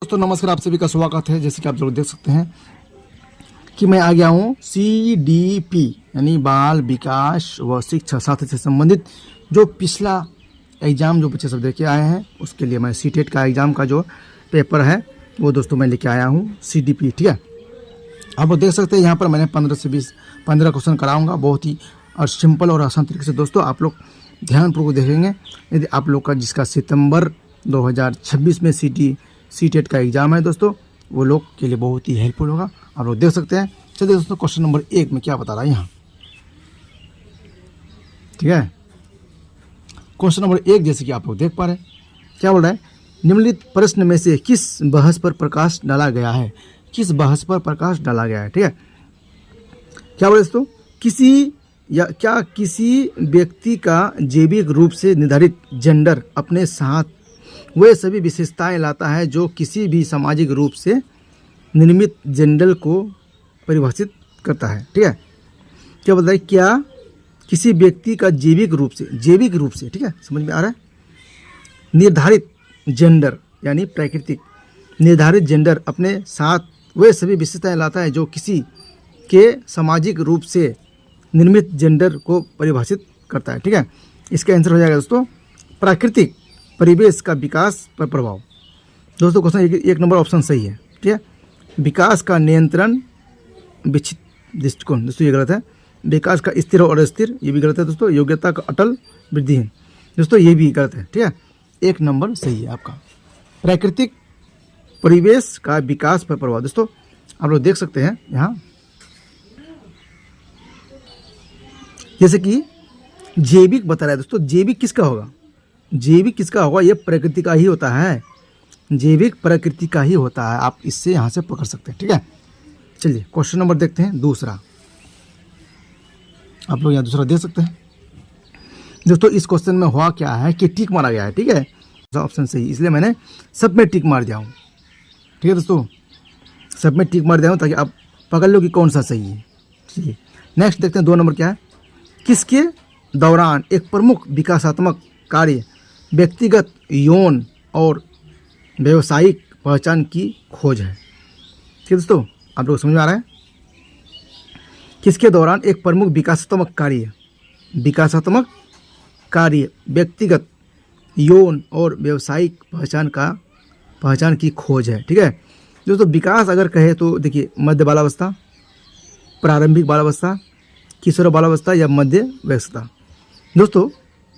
दोस्तों नमस्कार, आप सभी का स्वागत है। जैसे कि आप जरूर देख सकते हैं कि मैं आ गया हूँ CDP यानी बाल विकास व शिक्षा साथी से संबंधित जो पिछला एग्ज़ाम जो बच्चे सब देके आए हैं उसके लिए मैं CTET का एग्ज़ाम का जो पेपर है वो दोस्तों मैं लेके आया हूँ CDP। ठीक है, आप लोग देख सकते हैं यहाँ पर मैंने 15 से 15 क्वेश्चन कराऊंगा बहुत ही और सिंपल और आसान तरीके से। दोस्तों आप लोग ध्यानपूर्वक देखेंगे। यदि आप लोग का जिसका सितंबर 2026 में CTET का एग्ज़ाम है दोस्तों, वो लोग के लिए बहुत ही हेल्पफुल होगा। आप लोग देख सकते हैं। चलिए दोस्तों, क्वेश्चन नंबर 1 में क्या बता रहा है यहाँ। ठीक है, क्वेश्चन नंबर 1 जैसे कि आप लोग देख पा रहे हैं क्या बोल रहा है, निम्नलिखित प्रश्न में से किस बहस पर प्रकाश डाला गया है। किस बहस पर प्रकाश डाला गया है। ठीक है, क्या बोले दोस्तों, किसी व्यक्ति का जैविक रूप से निर्धारित जेंडर अपने साथ वे सभी विशेषताएं लाता है जो किसी भी सामाजिक रूप से निर्मित जेंडर को परिभाषित करता है। ठीक है, क्या बोलता है, क्या किसी व्यक्ति का जैविक रूप से ठीक है, समझ में आ रहा है, निर्धारित जेंडर यानी प्राकृतिक निर्धारित जेंडर अपने साथ वे सभी विशेषताएं लाता है जो किसी के सामाजिक रूप से निर्मित जेंडर को परिभाषित करता है। ठीक है, इसका आंसर हो जाएगा दोस्तों प्राकृतिक परिवेश का विकास पर प्रभाव। दोस्तों क्वेश्चन एक नंबर ऑप्शन सही है। ठीक है, विकास का नियंत्रण विचित दृष्टिकोण, दोस्तों ये गलत है। विकास का स्थिर और अस्थिर, ये भी गलत है दोस्तों। योग्यता का अटल वृद्धिहीन, दोस्तों ये भी गलत है। ठीक है, एक नंबर सही है आपका प्राकृतिक परिवेश का विकास पर प्रभाव। दोस्तों आप लोग देख सकते हैं यहाँ, जैसे कि जैविक बता रहा है दोस्तों। जैविक किसका होगा, जैविक किसका होगा, ये प्रकृति का ही होता है। जैविक प्रकृति का ही होता है, आप इससे यहाँ से पकड़ सकते हैं। ठीक है, चलिए क्वेश्चन नंबर देखते हैं दूसरा। आप लोग यहाँ दूसरा देख सकते हैं दोस्तों। इस क्वेश्चन में हुआ क्या है कि टिक मारा गया है। ठीक है, ऑप्शन सही, इसलिए मैंने सब में टिक मार दिया हूँ। ठीक है दोस्तों, सब में टिक मार दिया हूँ ताकि आप पकड़ लो कि कौन सा सही है। चलिए नेक्स्ट देखते हैं 2 नंबर क्या है, किसके दौरान एक प्रमुख विकासात्मक कार्य व्यक्तिगत यौन और व्यावसायिक पहचान की खोज है। ठीक है दोस्तों, आप लोग समझ में आ रहा है, किसके दौरान एक प्रमुख विकासात्मक कार्य व्यक्तिगत यौन और व्यावसायिक पहचान की खोज है। ठीक है दोस्तों, विकास अगर कहे तो देखिए मध्य बालावस्था, प्रारंभिक बालावस्था, किशोर बालावस्था या मध्य वयस्कता। दोस्तों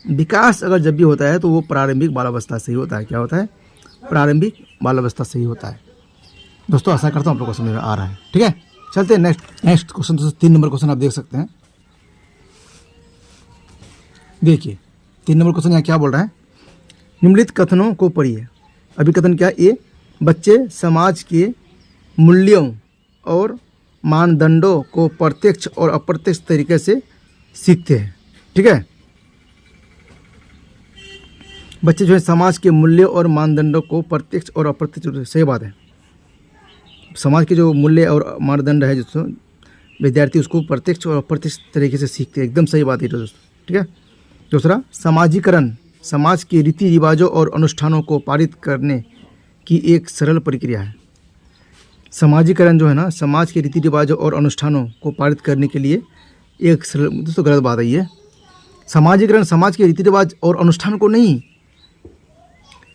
विकास अगर जब भी होता है तो वो प्रारंभिक बालावस्था से ही होता है। क्या होता है, प्रारंभिक बालावस्था से ही होता है। दोस्तों आशा करता हूँ आप लोगों को समझ में आ रहा है। ठीक है, चलते हैं नेक्स्ट क्वेश्चन। दोस्तों 3 नंबर क्वेश्चन आप देख सकते हैं। देखिए 3 नंबर क्वेश्चन यहाँ क्या बोल रहा है, निम्नलिखित कथनों को पढ़िए। अभी कथन क्या है, ये बच्चे समाज के मूल्यों और मानदंडों को प्रत्यक्ष और अप्रत्यक्ष तरीके से सीखते हैं। ठीक है, बच्चे जो है समाज के मूल्य और मानदंडों को प्रत्यक्ष और अप्रत्यक्ष, सही बात है, समाज के जो मूल्य और मानदंड है दोस्तों विद्यार्थी उसको प्रत्यक्ष और अप्रत्यक्ष तरीके से सीखते हैं। एकदम सही बात है दोस्तों। ठीक है, दूसरा समाजीकरण समाज के रीति रिवाजों और अनुष्ठानों को पारित करने की एक सरल प्रक्रिया है। समाजीकरण जो है ना, समाज के रीति रिवाजों और अनुष्ठानों को पारित करने के लिए एक सरल, दोस्तों गलत बात है ये। समाजीकरण समाज के रीति रिवाज और अनुष्ठान को नहीं,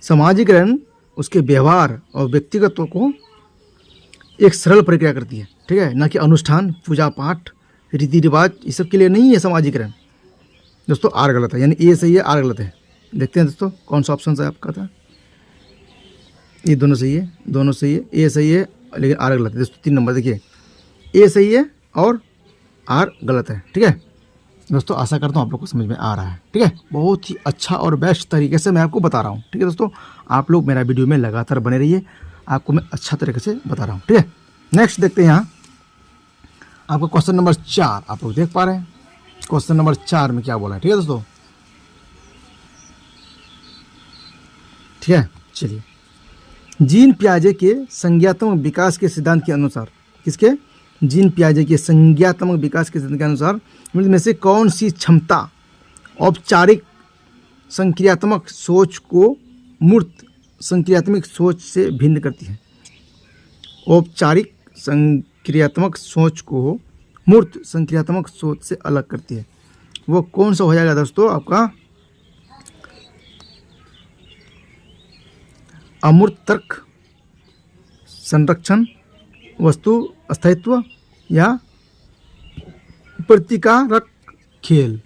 समाजीकरण उसके व्यवहार और व्यक्तिगत को एक सरल प्रक्रिया करती है। ठीक है, ना कि अनुष्ठान, पूजा पाठ, रीति रिवाज, ये सब के लिए नहीं है समाजीकरण। दोस्तों आर गलत है, यानी ए सही है आर गलत है। देखते हैं दोस्तों कौन सा ऑप्शन है आपका था। ये दोनों सही है, दोनों सही है, ए सही है लेकिन आर गलत है। दोस्तों 3 नंबर देखिए, ए सही है और आर गलत है। ठीक है दोस्तों, आशा करता हूँ आप लोग को समझ में आ रहा है। ठीक है, बहुत ही अच्छा और बेस्ट तरीके से मैं आपको बता रहा हूँ। ठीक है दोस्तों, आप लोग मेरा वीडियो में लगातार बने रहिए, आपको मैं अच्छा तरीके से बता रहा हूँ। ठीक है, नेक्स्ट देखते हैं यहाँ आपको क्वेश्चन नंबर 4 आप लोग देख पा रहे हैं। क्वेश्चन नंबर 4 में क्या बोला है। ठीक है दोस्तों, ठीक है, चलिए जीन पियाजे के संज्ञात्मक विकास के सिद्धांत के अनुसार, किसके, जीन पियाजे के संज्ञात्मक विकास के सिद्धांत के अनुसार में से कौन सी क्षमता औपचारिक संक्रियात्मक सोच को मूर्त संक्रियात्मक सोच से भिन्न करती है। औपचारिक संक्रियात्मक सोच को मूर्त संक्रियात्मक सोच से अलग करती है। वो कौन सा हो जाएगा दोस्तों आपका? अमूर्त तर्क, संरक्षण, वस्तु स्थायित्व या प्रतिकारक खेल।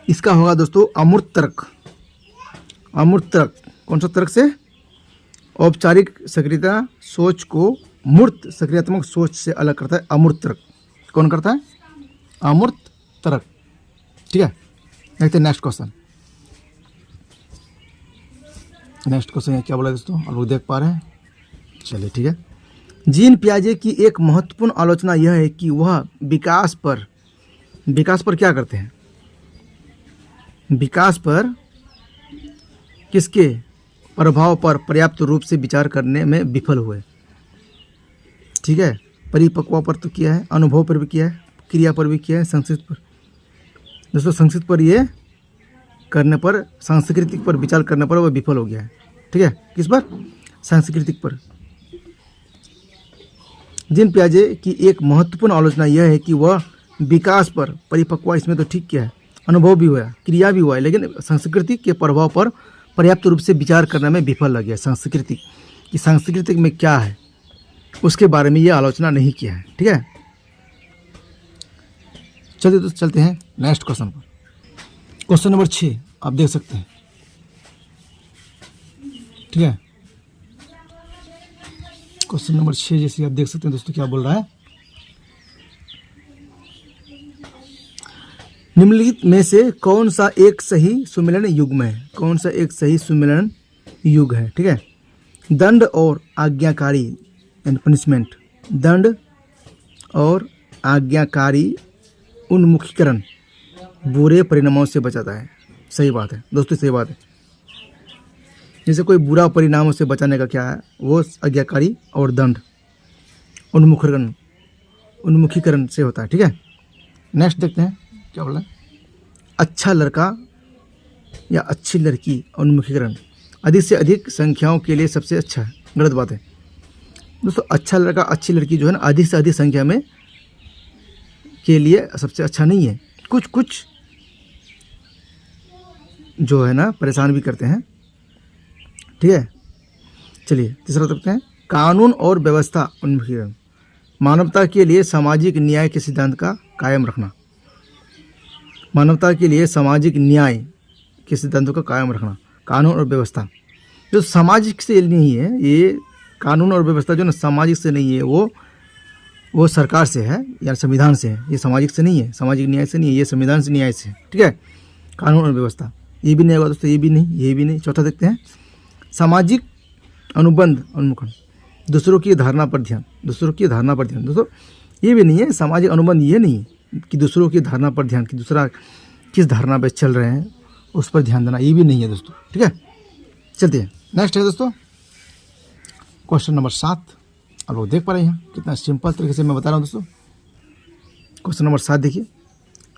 इसका होगा दोस्तों अमूर्त तर्क। अमूर्त तर्क कौन सा तर्क से? औपचारिक सक्रियता सोच को मूर्त सक्रियात्मक सोच से अलग करता है अमूर्त तर्क। कौन करता है? अमूर्त तर्क। ठीक है, देखते हैं नेक्स्ट क्वेश्चन। नेक्स्ट क्वेश्चन क्या बोला दोस्तों, आप लोग देख पा रहे हैं? चलिए ठीक है। जीन पियाजे की एक महत्वपूर्ण आलोचना यह है कि वह विकास पर क्या करते हैं? विकास पर किसके प्रभाव पर पर्याप्त रूप से विचार करने में विफल हुए। ठीक है, परिपक्व पर तो किया है, अनुभव पर भी किया है, क्रिया पर भी किया है, संस्कृत पर। दोस्तों संस्कृत पर ये करने पर, सांस्कृतिक पर विचार करने पर वह विफल हो गया है। ठीक है, किस पर? सांस्कृतिक पर। जीन पियाजे की एक महत्वपूर्ण आलोचना यह है कि वह विकास पर परिपक्व, इसमें तो ठीक किया है, अनुभव भी हुआ, क्रिया भी हुआ है, लेकिन संस्कृति के प्रभाव पर पर्याप्त रूप से विचार करने में विफल लग गया। सांस्कृतिक कि सांस्कृतिक में क्या है उसके बारे में ये आलोचना नहीं किया है। ठीक है, चलिए तो चलते हैं नेक्स्ट क्वेश्चन पर। क्वेश्चन नंबर 6 आप देख सकते हैं। ठीक है, क्वेश्चन नंबर 6 जैसे आप देख सकते हैं दोस्तों, क्या बोल रहा है? निम्नलिखित में से कौन सा एक सही सुमेलन युग्म है? कौन सा एक सही सुमेलन युग है? ठीक है, दंड और आज्ञाकारी एंड पनिशमेंट। दंड और आज्ञाकारी उन्मुखीकरण बुरे परिणामों से बचाता है। सही बात है दोस्तों, सही बात है। जैसे कोई बुरा परिणामों से बचाने का क्या है? वो आज्ञाकारी और दंड उन्मुखीकरण से होता है। ठीक है, नेक्स्ट देखते हैं क्या बोला। अच्छा लड़का या अच्छी लड़की उन्मुखीकरण अधिक से अधिक संख्याओं के लिए सबसे अच्छा है। गलत बात है दोस्तों। अच्छा लड़का अच्छी लड़की जो है ना, अधिक से अधिक संख्या में के लिए सबसे अच्छा नहीं है। कुछ कुछ जो है ना परेशान भी करते हैं। ठीक है, चलिए तीसरा देखते हैं। कानून और व्यवस्था उन्मुखीकरण मानवता के लिए सामाजिक न्याय के सिद्धांत का कायम रखना। मानवता के लिए सामाजिक न्याय के सिद्धांतों का कायम रखना। कानून और व्यवस्था जो सामाजिक से नहीं है, ये कानून और व्यवस्था जो ना सामाजिक से नहीं है, वो सरकार से है या संविधान से है। ये सामाजिक से नहीं है, सामाजिक न्याय से नहीं है, ये संविधान से न्याय से है। ठीक है, कानून और व्यवस्था ये भी नहीं होगा दोस्तों, ये भी नहीं, ये भी नहीं। चौथा देखते हैं सामाजिक अनुबंध उन्मुखन, दूसरों की धारणा पर ध्यान। दूसरों की धारणा पर ध्यान दोस्तों ये भी नहीं है। सामाजिक अनुबंध ये नहीं कि दूसरों की धारणा पर ध्यान, कि दूसरा किस धारणा पर चल रहे हैं उस पर ध्यान देना, ये भी नहीं है दोस्तों। ठीक है, चलते हैं नेक्स्ट है दोस्तों क्वेश्चन नंबर 7। आप लोग देख पा रहे हैं कितना सिंपल तरीके से मैं बता रहा हूँ दोस्तों। क्वेश्चन नंबर 7 देखिए।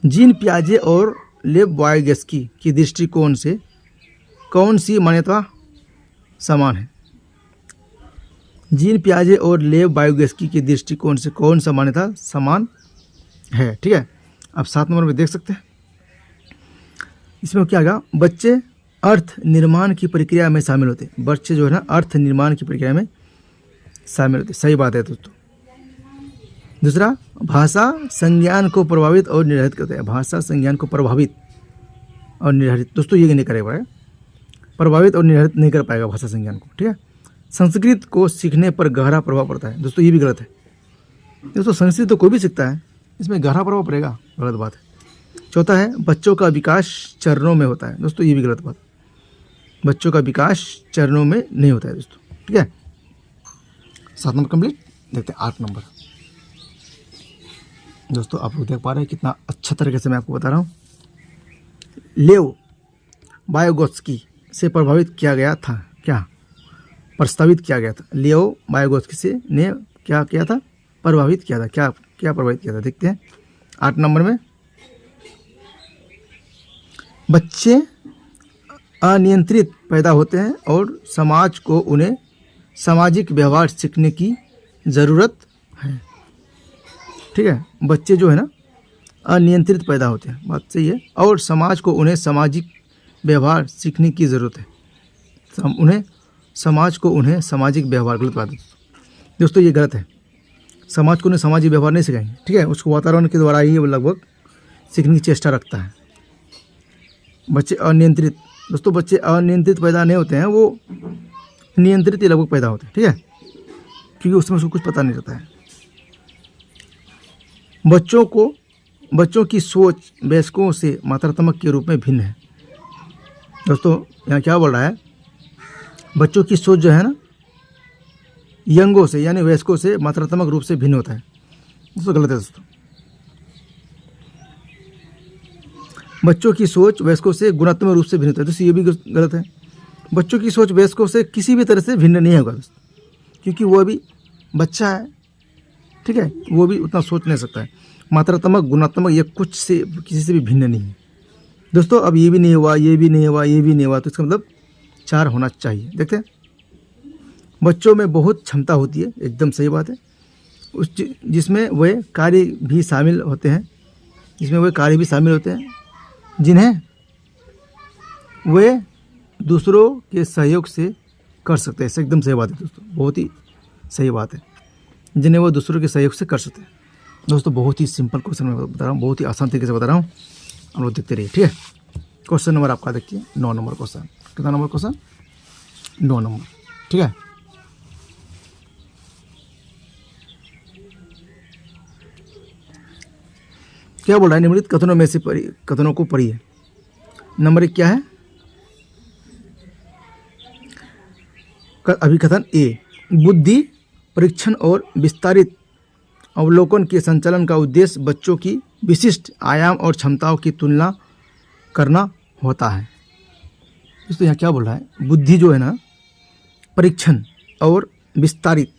जीन पियाजे और लेव वाइगस्की की दृष्टिकोण से कौन सी मान्यता समान है? जीन पियाजे और लेव वाइगस्की के दृष्टिकोण से कौन सा मान्यता समान है? ठीक है, आप 7 नंबर में देख सकते हैं। इसमें क्या होगा? बच्चे अर्थ निर्माण की प्रक्रिया में शामिल होते हैं। बच्चे जो है ना अर्थ निर्माण की प्रक्रिया में शामिल होते। सही बात है दोस्तों। दूसरा, भाषा संज्ञान को प्रभावित और निर्धारित करते हैं। भाषा संज्ञान को प्रभावित और निर्धारित दोस्तों ये नहीं करेगा, प्रभावित और निर्धारित नहीं कर पाएगा भाषा संज्ञान को। ठीक है, संस्कृत को सीखने पर गहरा प्रभाव पड़ता है। दोस्तों ये भी गलत है दोस्तों। संस्कृत तो कोई भी सीखता है, इसमें गहरा प्रभाव पड़ेगा, गलत बात है। चौथा है बच्चों का विकास चरणों में होता है। दोस्तों ये भी गलत बात है, बच्चों का विकास चरणों में नहीं होता है दोस्तों। ठीक है, 7 नंबर कंप्लीट। देखते हैं 8 नंबर। दोस्तों आप लोग देख पा रहे हैं कितना अच्छा तरीके से मैं आपको बता रहा हूँ। लेव वाइगोत्स्की से प्रभावित किया गया था, क्या प्रस्तावित किया गया था? लेव वाइगोत्स्की से ने क्या किया था? प्रभावित किया था। क्या प्रभावित किया था? देखते हैं 8 नंबर में। बच्चे अनियंत्रित पैदा होते हैं और समाज को उन्हें सामाजिक व्यवहार सीखने की ज़रूरत है। ठीक है, बच्चे जो है ना अनियंत्रित पैदा होते हैं, बात सही है, और समाज को उन्हें सामाजिक व्यवहार सीखने की ज़रूरत है। समाज को उन्हें सामाजिक व्यवहार, गलत बात है दोस्तों, ये गलत है। समाज को उन्हें सामाजिक व्यवहार नहीं सिखाएंगे। ठीक है, उसको वातावरण के द्वारा ही वो लगभग सीखने की चेष्टा रखता है। बच्चे अनियंत्रित, दोस्तों बच्चे अनियंत्रित पैदा नहीं होते हैं, वो नियंत्रित ही लगभग पैदा होते हैं। ठीक है, क्योंकि उसमें उसको कुछ पता नहीं रहता है। बच्चों की सोच वयस्कों से मात्रात्मक के रूप में भिन्न है। दोस्तों यहाँ क्या बोल रहा है, बच्चों की सोच जो है ना यंगों से यानी वयस्कों से मात्रात्मक रूप से भिन्न होता है। दोस्तों गलत है दोस्तों, बच्चों की सोच वयस्कों से गुणात्मक रूप से भिन्न होता है। दोस्तों ये भी गलत है, बच्चों की सोच वयस्कों से किसी भी तरह से भिन्न नहीं होगा दोस्तों, क्योंकि वो अभी बच्चा है। ठीक है, वो भी उतना सोच नहीं सकता है। मात्रात्मक गुणात्मक ये कुछ से किसी से भी भिन्न नहीं है दोस्तों। अब ये भी नहीं हुआ, ये भी नहीं हुआ, ये भी नहीं हुआ, तो इसका मतलब 4 होना चाहिए। देखते हैं, बच्चों में बहुत क्षमता होती है, एकदम सही बात है, जिसमें वे कार्य भी शामिल होते हैं, जिन्हें वे दूसरों के सहयोग से कर सकते हैं। एकदम सही बात है दोस्तों, बहुत ही सही बात है, जिन्हें वो दूसरों के सहयोग से कर सकते हैं। दोस्तों बहुत ही सिंपल क्वेश्चन मैं बता रहा हूँ, बहुत ही आसान तरीके से बता रहा हूँ, हम लोग देखते रहिए। ठीक है, क्वेश्चन नंबर आपका देखिए 9 नंबर क्वेश्चन। कितना नंबर क्वेश्चन? 9 नंबर। ठीक है, क्या बोल रहा है, निम्नलिखित कथनों में से कथनों को पढ़िए। नंबर 1 क्या है? अभिकथन ए, बुद्धि परीक्षण और विस्तारित अवलोकन के संचालन का उद्देश्य बच्चों की विशिष्ट आयाम और क्षमताओं की तुलना करना होता है। दोस्तों यहाँ क्या बोल रहा है, बुद्धि जो है ना परीक्षण और विस्तारित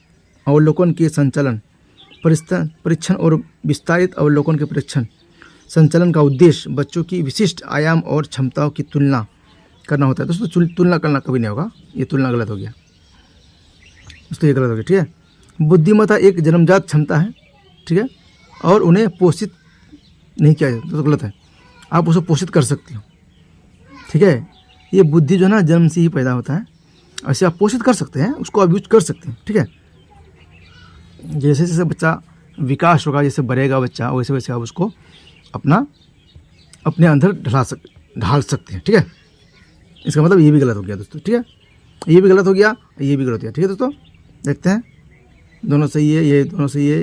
अवलोकन के संचालन, परीक्षण और विस्तारित अवलोकन के परीक्षण संचालन का उद्देश्य बच्चों की विशिष्ट आयाम और क्षमताओं की तुलना करना होता है। दोस्तों तुलना करना कभी नहीं होगा, ये तुलना गलत हो गया दोस्तों, ये गलत हो गया। ठीक है, बुद्धिमत्ता एक जन्मजात क्षमता है। ठीक है, और उन्हें पोषित नहीं किया जाता, तो गलत है। आप उसे पोषित कर सकते हो। ठीक है, ये बुद्धि जो है ना जन्म से ही पैदा होता है, ऐसे आप पोषित कर सकते हैं, उसको अब्यूज कर सकते हैं। ठीक है, जैसे जैसे बच्चा विकास होगा, जैसे बढ़ेगा बच्चा, वैसे वैसे आप उसको अपने अंदर ढाल सकते हैं। ठीक है, इसका मतलब ये भी गलत हो गया दोस्तों। ठीक है, ये भी गलत हो गया, ये भी गलत हो गया। ठीक है दोस्तों, देखते हैं, दोनों सही है, ये दोनों सही है,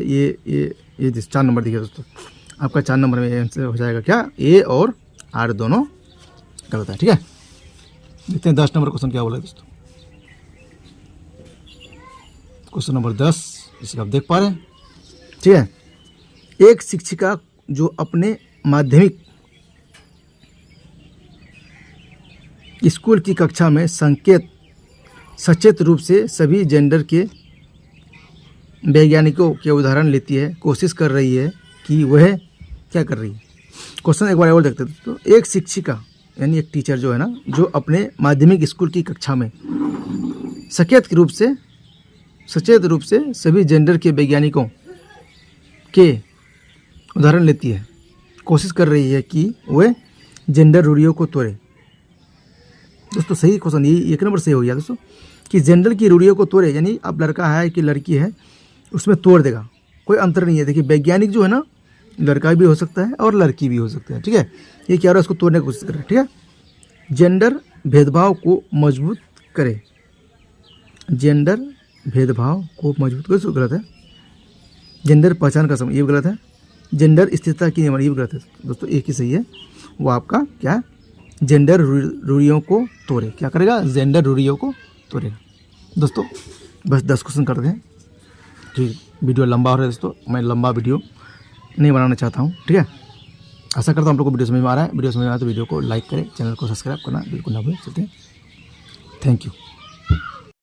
ये 4 नंबर दिया दोस्तों। आपका 4 नंबर में आंसर हो जाएगा क्या, ए और आर दोनों गलत है। ठीक है, देखते हैं 10 नंबर क्वेश्चन क्या बोला दोस्तों। क्वेश्चन नंबर 10 इसे आप देख पा रहे हैं। ठीक है, एक शिक्षिका जो अपने माध्यमिक स्कूल की कक्षा में सचेत रूप से सभी जेंडर के वैज्ञानिकों के उदाहरण लेती है, कोशिश कर रही है कि वह क्या कर रही है। क्वेश्चन एक बार और देखते हैं दोस्तों। एक शिक्षिका यानी एक टीचर जो है ना, जो अपने माध्यमिक स्कूल की कक्षा में सचेत रूप से सभी जेंडर के वैज्ञानिकों के उदाहरण लेती है, कोशिश कर रही है कि वह जेंडर रूढ़ियों को तोड़े। दोस्तों सही क्वेश्चन, ये 1 नंबर सही हो गया दोस्तों, कि जेंडर की रूढ़ियों को तोड़े, यानी अब लड़का है कि लड़की है उसमें तोड़ देगा, कोई अंतर नहीं है। देखिए वैज्ञानिक जो है ना लड़का भी हो सकता है और लड़की भी हो सकता है। ठीक है, ये क्या हो रहा है, उसको तोड़ने की कोशिश कर रहा है। ठीक है, जेंडर भेदभाव को मजबूत करे, जेंडर भेदभाव को मजबूत करे, तो गलत है। जेंडर पहचान का समय, ये भी गलत है। जेंडर स्थिरता की नियमन, ये भी गलत है दोस्तों। एक ही सही है, वो आपका क्या, जेंडर रूढ़ियों को तोड़े, क्या करेगा, जेंडर रूढ़ियों को तोड़ेगा। दोस्तों बस 10 क्वेश्चन करते हैं, ठीक, वीडियो लंबा हो रहा है दोस्तों, मैं लंबा वीडियो नहीं बनाना चाहता हूँ। ठीक है, आशा करता हूँ आप लोग को वीडियो समझ में आ रहा है। वीडियो समझ में आ रहा है तो वीडियो को लाइक करें, चैनल को सब्सक्राइब करना बिल्कुल ना भूलें। Thank you.